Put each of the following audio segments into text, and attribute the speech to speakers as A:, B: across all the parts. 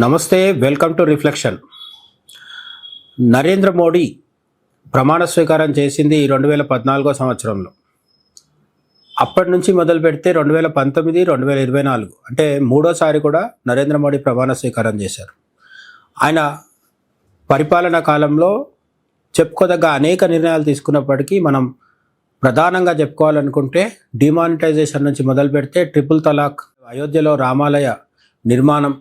A: నమస్తే, welcome to reflection. Narendra Modi ప్రమాణ స్వీకారం చేసింది 2014 సంవత్సరంలో. అప్పటి నుంచి మొదలు పెడితే 2019, 2024 అంటే మూడోసారి కూడా నరేంద్ర మోడీ ప్రమాణ స్వీకారం చేశారు. ఆయన పరిపాలనా కాలంలో చెప్పుకోదగ్గ అనేక నిర్ణయాలు తీసుకున్నప్పటికీ మనం ప్రధానంగా చెప్పుకోవాలనుకుంటే డిమానిటైజేషన్ నుంచి మొదలు పెడితే ట్రిపుల్ తలాక్, అయోధ్యలో రామాలయ నిర్మాణం,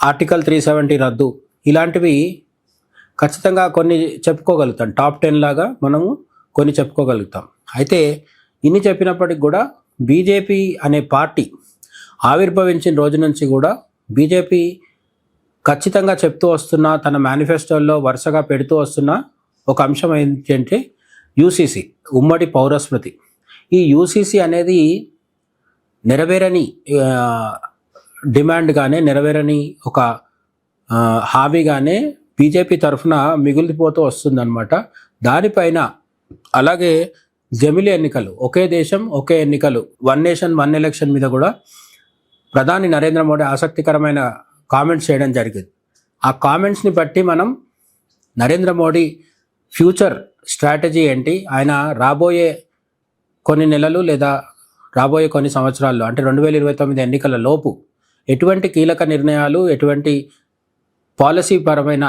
A: ఆర్టికల్ 370 రద్దు, ఇలాంటివి ఖచ్చితంగా కొన్ని చెప్పుకోగలుగుతాం. టాప్ 10 లాగా మనము కొన్ని చెప్పుకోగలుగుతాం. అయితే ఇన్ని చెప్పినప్పటికి కూడా బీజేపీ అనే పార్టీ ఆవిర్భవించిన రోజు నుంచి కూడా బీజేపీ ఖచ్చితంగా చెప్తూ వస్తున్న, తన మేనిఫెస్టోల్లో వరుసగా పెడుతూ వస్తున్న ఒక అంశం ఏంటంటే యూసీసీ, ఉమ్మడి పౌరస్మృతి. ఈ యూసీసీ అనేది నెరవేరని డిమాండ్గానే, నెరవేరని ఒక హామీగానే బీజేపీ తరఫున మిగిలిపోతూ వస్తుందన్నమాట. దానిపైన అలాగే జమిలీ ఎన్నికలు, ఒకే దేశం ఒకే ఎన్నికలు, వన్ నేషన్ వన్ ఎలక్షన్ మీద కూడా ప్రధాని నరేంద్ర మోడీ ఆసక్తికరమైన కామెంట్స్ చేయడం జరిగింది. ఆ కామెంట్స్ని బట్టి మనం నరేంద్ర మోడీ ఫ్యూచర్ స్ట్రాటజీ ఏంటి, ఆయన రాబోయే కొన్ని నెలలు లేదా రాబోయే కొన్ని సంవత్సరాల్లో అంటే 2029 ఎన్నికల లోపు ఎటువంటి కీలక నిర్ణయాలు, ఎటువంటి పాలసీ పరమైన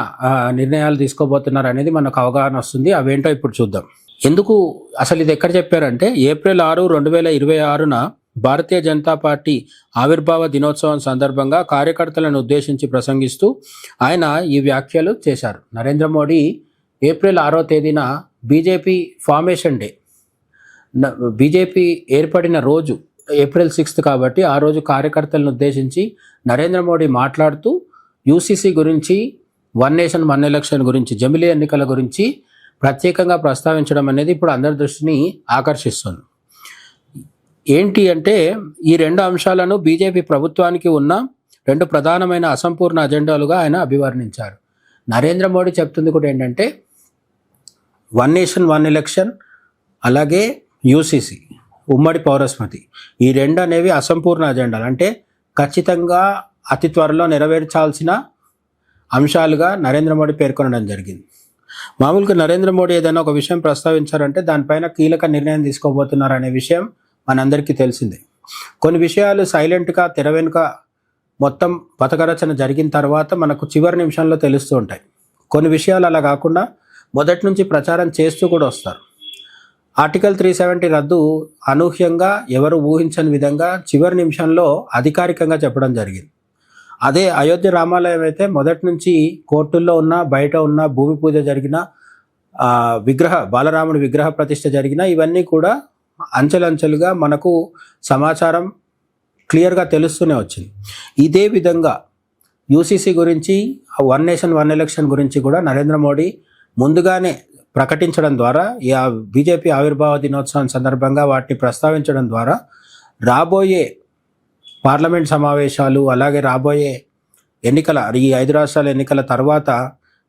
A: నిర్ణయాలు తీసుకోబోతున్నారు అనేది మనకు అవగాహన వస్తుంది. అవేంటో ఇప్పుడు చూద్దాం. ఎందుకు అసలు ఇది ఎక్కడ చెప్పారంటే ఏప్రిల్ 6, 2026న భారతీయ జనతా పార్టీ ఆవిర్భావ దినోత్సవం సందర్భంగా కార్యకర్తలను ఉద్దేశించి ప్రసంగిస్తూ ఆయన ఈ వ్యాఖ్యలు చేశారు. నరేంద్ర మోడీ ఏప్రిల్ 6వ తేదీన బీజేపీ ఫార్మేషన్ డే, బీజేపీ ఏర్పడిన రోజు ఏప్రిల్ 6 కాబట్టి ఆ రోజు కార్యకర్తలను ఉద్దేశించి నరేంద్ర మోడీ మాట్లాడుతూ యూసీసీ గురించి, వన్ నేషన్ వన్ ఎలక్షన్ గురించి, జమిలీ ఎన్నికల గురించి ప్రత్యేకంగా ప్రస్తావించడం అనేది ఇప్పుడు అందరి దృష్టిని ఆకర్షిస్తుంది. ఏంటి అంటే ఈ రెండు అంశాలను బీజేపీ ప్రభుత్వానికి ఉన్న రెండు ప్రధానమైన అసంపూర్ణ అజెండాలుగా ఆయన అభివర్ణించారు. నరేంద్ర మోడీ చెప్తుంది కూడా ఏంటంటే వన్ నేషన్ వన్ ఎలక్షన్, అలాగే యూసీసీ, ఉమ్మడి పౌరస్మృతి, ఈ రెండు అనేవి అసంపూర్ణ అజెండాలు, అంటే ఖచ్చితంగా అతి త్వరలో నెరవేర్చాల్సిన అంశాలుగా నరేంద్ర మోడీ పేర్కొనడం జరిగింది. మామూలుగా నరేంద్ర మోడీ ఏదైనా ఒక విషయం ప్రస్తావించారంటే దానిపైన కీలక నిర్ణయం తీసుకోబోతున్నారు అనే విషయం మనందరికీ తెలిసిందే. కొన్ని విషయాలు సైలెంట్గా తెర వెనుక మొత్తం పథకరచన జరిగిన తర్వాత మనకు చివరి నిమిషంలో తెలుస్తూ ఉంటాయి. కొన్ని విషయాలు అలా కాకుండా మొదటి నుంచి ప్రచారం చేస్తూ కూడా వస్తారు. ఆర్టికల్ 370 రద్దు అనూహ్యంగా, ఎవరు ఊహించని విధంగా చివరి నిమిషంలో అధికారికంగా చెప్పడం జరిగింది. అదే అయోధ్య రామాలయం అయితే మొదటి నుంచి కోర్టుల్లో ఉన్న, బయట ఉన్న, భూమి పూజ జరిగిన, బాలరాముడి విగ్రహ ప్రతిష్ఠ జరిగిన, ఇవన్నీ కూడా అంచెలంచెలుగా మనకు సమాచారం క్లియర్గా తెలుస్తూనే వచ్చింది. ఇదే విధంగా యూసీసీ గురించి, వన్ నేషన్ వన్ ఎలక్షన్ గురించి కూడా నరేంద్ర మోడీ ముందుగానే ప్రకటించడం ద్వారా, ఈ బీజేపీ ఆవిర్భావ దినోత్సవం సందర్భంగా వాటిని ప్రస్తావించడం ద్వారా రాబోయే పార్లమెంట్ సమావేశాలు, అలాగే రాబోయే ఎన్నికల, ఈ 5 రాష్ట్రాల ఎన్నికల తర్వాత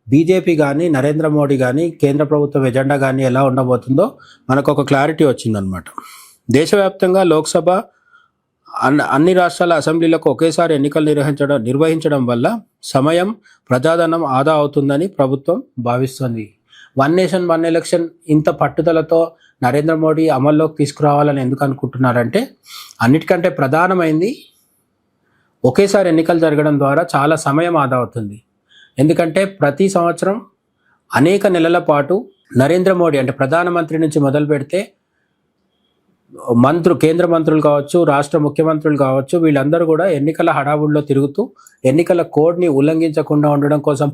A: బీజేపీ కానీ, నరేంద్ర మోడీ కానీ, కేంద్ర ప్రభుత్వం ఎజెండా కానీ ఎలా ఉండబోతుందో మనకు ఒక క్లారిటీ వచ్చిందనమాట. దేశవ్యాప్తంగా లోక్సభ, అన్ని రాష్ట్రాల అసెంబ్లీలకు ఒకేసారి ఎన్నికలు నిర్వహించడం వల్ల సమయం, ప్రజాధనం ఆదా అవుతుందని ప్రభుత్వం భావిస్తుంది. వన్ నేషన్ వన్ ఎలక్షన్ ఇంత పట్టుదలతో నరేంద్ర మోడీ అమల్లోకి తీసుకురావాలని ఎందుకు అనుకుంటున్నారంటే అన్నిటికంటే ప్రధానమైంది ఒకేసారి ఎన్నికలు జరగడం ద్వారా చాలా సమయం ఆదా అవుతుంది. ఎందుకంటే ప్రతి సంవత్సరం అనేక నెలల పాటు నరేంద్ర మోడీ అంటే ప్రధానమంత్రి నుంచి మొదలు పెడితే కేంద్ర మంత్రులు కావచ్చు, రాష్ట్ర ముఖ్యమంత్రులు కావచ్చు, వీళ్ళందరూ కూడా ఎన్నికల హడావుడిలో తిరుగుతూ ఎన్నికల కోడ్ని ఉల్లంఘించకుండా ఉండడం కోసం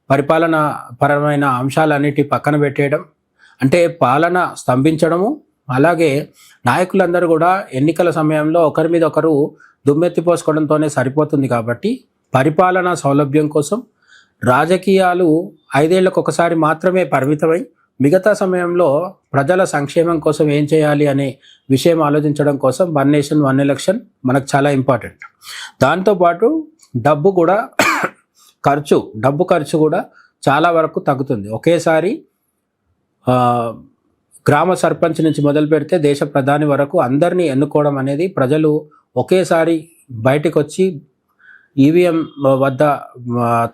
A: పరిపాలన పరమైన అంశాలన్నిటి పక్కన పెట్టేయడం, అంటే పాలన స్తంభించడము. అలాగే నాయకులందరూ కూడా ఎన్నికల సమయంలో ఒకరి మీద ఒకరు దుమ్మెత్తిపోసుకోవడంతోనే సరిపోతుంది. కాబట్టి పరిపాలనా సౌలభ్యం కోసం రాజకీయాలు 5 ఏళ్లకు ఒకసారి మాత్రమే పరిమితమై మిగతా సమయంలో ప్రజల సంక్షేమం కోసం ఏం చేయాలి అనే విషయం ఆలోచించడం కోసం వన్ నేషన్ వన్ ఎలక్షన్ మనకు చాలా ఇంపార్టెంట్. దాంతోపాటు డబ్బు ఖర్చు కూడా చాలా వరకు తగ్గుతుంది. ఒకేసారి గ్రామ సర్పంచ్ నుంచి మొదలు పెడితే దేశ ప్రధాని వరకు అందరినీ ఎన్నుకోవడం అనేది, ప్రజలు ఒకేసారి బయటకు వచ్చి ఈవీఎం వద్ద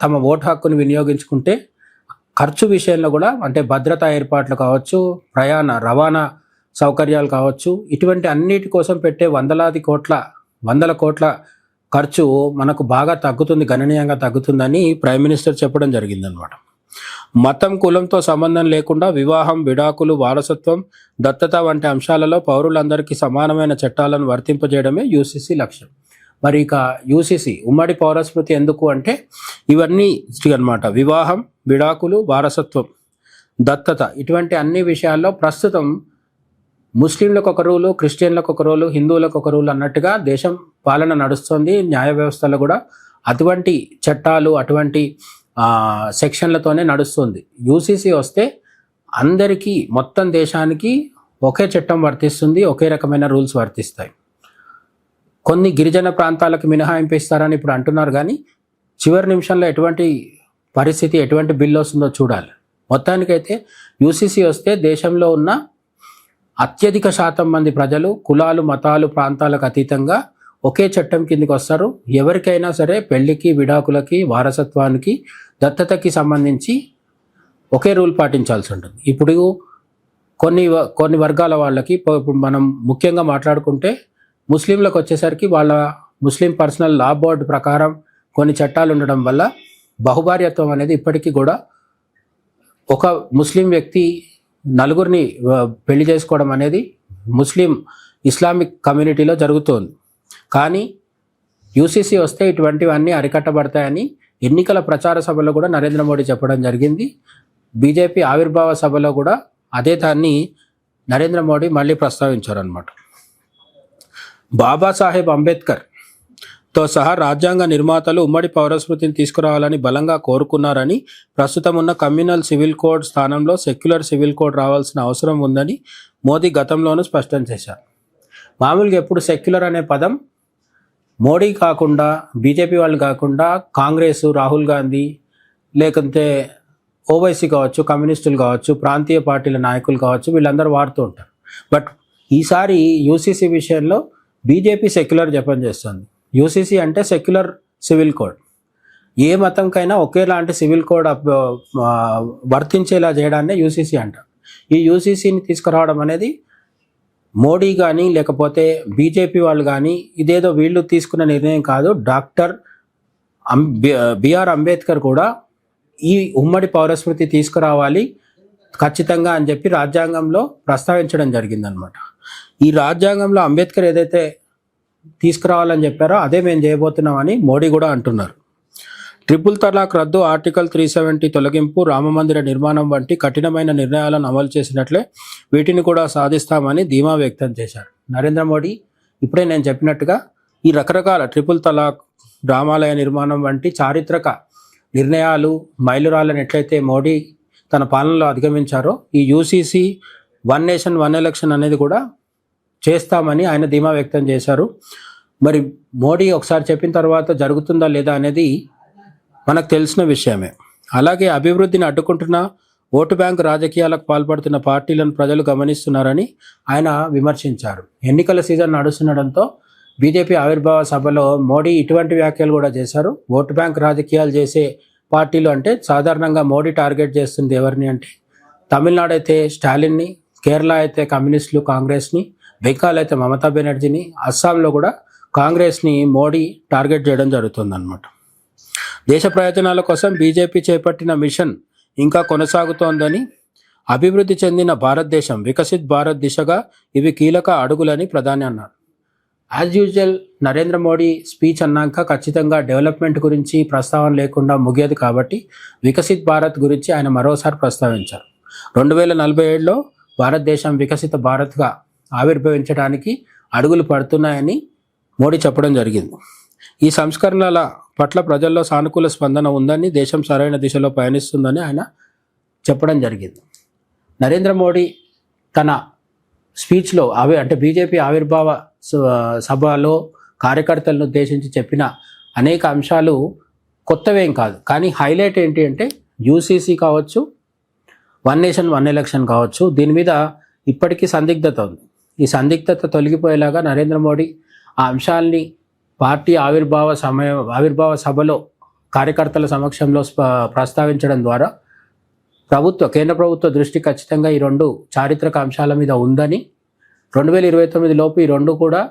A: తమ ఓటు హక్కును వినియోగించుకుంటే ఖర్చు విషయంలో కూడా అంటే భద్రతా ఏర్పాట్లు కావచ్చు, రవాణా సౌకర్యాలు కావచ్చు, ఇటువంటి అన్నిటి కోసం పెట్టే వందల కోట్ల ఖర్చు మనకు బాగా తగ్గుతుంది, గణనీయంగా తగ్గుతుందని ప్రైమ్ మినిస్టర్ చెప్పడం జరిగిందనమాట. మతం, కులంతో సంబంధం లేకుండా వివాహం, విడాకులు, వారసత్వం, దత్తత వంటి అంశాలలో పౌరులందరికీ సమానమైన చట్టాలను వర్తింపజేయడమే యూసీసీ లక్ష్యం. మరి ఇక యూసీసీ ఉమ్మడి పౌరస్మృతి ఎందుకు అంటే ఇవన్నీ అన్నమాట. వివాహం, విడాకులు, వారసత్వం, దత్తత ఇటువంటి అన్ని విషయాల్లో ప్రస్తుతం ముస్లింలకు ఒక రూలు, క్రిస్టియన్లకు ఒక రూలు, హిందువులకు ఒక రూలు అన్నట్టుగా దేశం పాలన నడుస్తుంది. న్యాయ వ్యవస్థలో కూడా అటువంటి చట్టాలు, అటువంటి సెక్షన్లతోనే నడుస్తుంది. యూసీసీ వస్తే అందరికీ, మొత్తం దేశానికి ఒకే చట్టం వర్తిస్తుంది, ఒకే రకమైన రూల్స్ వర్తిస్తాయి. కొన్ని గిరిజన ప్రాంతాలకు మినహాయింపు ఇస్తారని ఇప్పుడు అంటున్నారు, కానీ చివరి నిమిషంలో ఎటువంటి పరిస్థితి, ఎటువంటి బిల్లు వస్తుందో చూడాలి. మొత్తానికైతే యూసీసీ వస్తే దేశంలో ఉన్న అత్యధిక శాతం మంది ప్రజలు కులాలు, మతాలు, ప్రాంతాలకు అతీతంగా ఒకే చట్టం కిందికి వస్తారు. ఎవరికైనా సరే పెళ్లికి, విడాకులకి, వారసత్వానికి, దత్తతకి సంబంధించి ఒకే రూల్ పాటించాల్సి ఉంటుంది. ఇప్పుడు కొన్ని వర్గాల వాళ్ళకి, ఇప్పుడు మనం ముఖ్యంగా మాట్లాడుకుంటే ముస్లింలకు వచ్చేసరికి వాళ్ళ ముస్లిం పర్సనల్ లా బోర్డు ప్రకారం కొన్ని చట్టాలు ఉండడం వల్ల బహుభార్యత్వం అనేది ఇప్పటికీ కూడా ఒక ముస్లిం వ్యక్తి నలుగురిని పెళ్లి చేసుకోవడం అనేది ఇస్లామిక్ కమ్యూనిటీలో జరుగుతోంది. కానీ యూసీసీ వస్తే ఇటువంటివన్నీ అరికట్టబడతాయని ఎన్నికల ప్రచార సభలో కూడా నరేంద్ర మోడీ చెప్పడం జరిగింది. బీజేపీ ఆవిర్భావ సభలో కూడా అదే దాన్ని నరేంద్ర మోడీ మళ్ళీ ప్రస్తావించారన్నమాట. బాబాసాహెబ్ అంబేద్కర్తో సహా రాజ్యాంగ నిర్మాతలు ఉమ్మడి పౌరస్మృతిని తీసుకురావాలని బలంగా కోరుకున్నారని, ప్రస్తుతం ఉన్న కమ్యూనల్ సివిల్ కోడ్ స్థానంలో సెక్యులర్ సివిల్ కోడ్ రావాల్సిన అవసరం ఉందని మోదీ గతంలోనూ స్పష్టం చేశారు. మామూలుగా ఎప్పుడు సెక్యులర్ అనే పదం మోడీ కాకుండా, బీజేపీ వాళ్ళు కాకుండా, కాంగ్రెస్, రాహుల్ గాంధీ, లేకుంటే ఓవైసీ కావచ్చు, కమ్యూనిస్టులు కావచ్చు, ప్రాంతీయ పార్టీల నాయకులు కావచ్చు, వీళ్ళందరూ వాడుతూ ఉంటారు. బట్ ఈసారి యూసీసీ విషయంలో బీజేపీ సెక్యులర్ జపం చేస్తుంది. యూసీసీ అంటే సెక్యులర్ సివిల్ కోడ్. ఏ మతంకైనా ఒకేలాంటి సివిల్ కోడ్ వర్తించేలా చేయడాన్ని యూసీసీ అంటారు. ఈ యూసీసీని తీసుకురావడం అనేది మోడీ కానీ, లేకపోతే బీజేపీ వాళ్ళు కానీ ఇదేదో వీళ్ళు తీసుకున్న నిర్ణయం కాదు. డాక్టర్ బిఆర్ అంబేద్కర్ కూడా ఈ ఉమ్మడి పౌరస్మృతి తీసుకురావాలి ఖచ్చితంగా అని చెప్పి రాజ్యాంగంలో ప్రస్తావించడం జరిగిందనమాట. ఈ రాజ్యాంగంలో అంబేద్కర్ ఏదైతే తీసుకురావాలని చెప్పారో అదే మేము చేయబోతున్నామని మోడీ కూడా అంటున్నారు. ట్రిపుల్ తలాక్ రద్దు, ఆర్టికల్ 370 తొలగింపు, రామమందిర నిర్మాణం వంటి కఠినమైన నిర్ణయాలను అమలు చేసినట్లే వీటిని కూడా సాధిస్తామని ధీమా వ్యక్తం చేశారు నరేంద్ర మోడీ. ఇప్పుడే నేను చెప్పినట్టుగా ఈ రకరకాల ట్రిపుల్ తలాక్, రామాలయ నిర్మాణం వంటి చారిత్రక నిర్ణయాలు, మైలురాళ్ళని ఎట్లయితే మోడీ తన పాలనలో అధిగమించారో, ఈ UCC, one nation one election అనేది కూడా చేస్తామని ఆయన ధీమా వ్యక్తం చేశారు. మరి మోడీ ఒకసారి చెప్పిన తర్వాత జరుగుతుందా లేదా అనేది మనకు తెలిసిన విషయమే. అలాగే అభివృద్ధిని అడ్డుకుంటున్న ఓటు బ్యాంకు రాజకీయాలకు పాల్పడుతున్న పార్టీలను ప్రజలు గమనిస్తున్నారని ఆయన విమర్శించారు. ఎన్నికల సీజన్ నడుస్తుండడంతో బీజేపీ ఆవిర్భావ సభలో మోడీ ఇటువంటి వ్యాఖ్యలు కూడా చేశారు. ఓటు బ్యాంక్ రాజకీయాలు చేసే పార్టీలు అంటే సాధారణంగా మోడీ టార్గెట్ చేస్తుంది ఎవరిని అంటే తమిళనాడు అయితే స్టాలిన్ని, కేరళ అయితే కమ్యూనిస్టులు కాంగ్రెస్ని, బెంగాల్ అయితే మమతా బెనర్జీని, అస్సాంలో కూడా కాంగ్రెస్ని మోడీ టార్గెట్ చేయడం జరుగుతుందన్నమాట. దేశ ప్రయోజనాల కోసం బీజేపీ చేపట్టిన మిషన్ ఇంకా కొనసాగుతోందని, అభివృద్ధి చెందిన భారతదేశం, వికసిత్ భారత్ దిశగా ఇవి కీలక అడుగులని ప్రధాని అన్నారు. As usual Narendra Modi speech అన్నాక ఖచ్చితంగా డెవలప్మెంట్ గురించి ప్రస్తావన లేకుండా ముగియదు కాబట్టి వికసిత్ భారత్ గురించి ఆయన మరోసారి ప్రస్తావించారు. 2047లో భారతదేశం వికసిత భారత్గా ఆవిర్భవించడానికి అడుగులు పడుతున్నాయని మోడీ చెప్పడం జరిగింది. ఈ సంస్కరణల పట్ల ప్రజల్లో సానుకూల స్పందన ఉందని, దేశం సరైన దిశలో పయనిస్తుందని ఆయన చెప్పడం జరిగింది. నరేంద్ర మోడీ తన స్పీచ్లో అంటే బీజేపీ ఆవిర్భావ సభలో కార్యకర్తలను ఉద్దేశించి చెప్పిన అనేక అంశాలు కొత్తవేం కాదు. కానీ హైలైట్ ఏంటి అంటే యూసీసీ కావచ్చు, వన్ నేషన్ వన్ ఎలక్షన్ కావచ్చు, దీని మీద ఇప్పటికీ సందిగ్ధత ఉంది. ఈ సందిగ్ధత తొలగిపోయేలాగా నరేంద్ర మోడీ ఆ అంశాలని పార్టీ ఆవిర్భావ సభలో కార్యకర్తల సమక్షంలో ప్రస్తావించడం ద్వారా కేంద్ర ప్రభుత్వ దృష్టి ఖచ్చితంగా ఈ రెండు చారిత్రక అంశాల మీద ఉందని, 2029 లోపు ఈ రెండు కూడా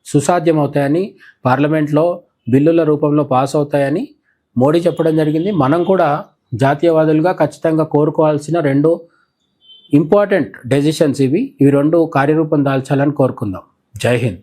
A: సుసాధ్యమవుతాయని, పార్లమెంట్లో బిల్లుల రూపంలో పాస్ అవుతాయని మోడీ చెప్పడం జరిగింది. మనం కూడా జాతీయవాదులుగా ఖచ్చితంగా కోరుకోవాల్సిన రెండు ఇంపార్టెంట్ డెసిషన్స్ ఇవి రెండు కార్యరూపం దాల్చాలని కోరుకుందాం. జై హింద్.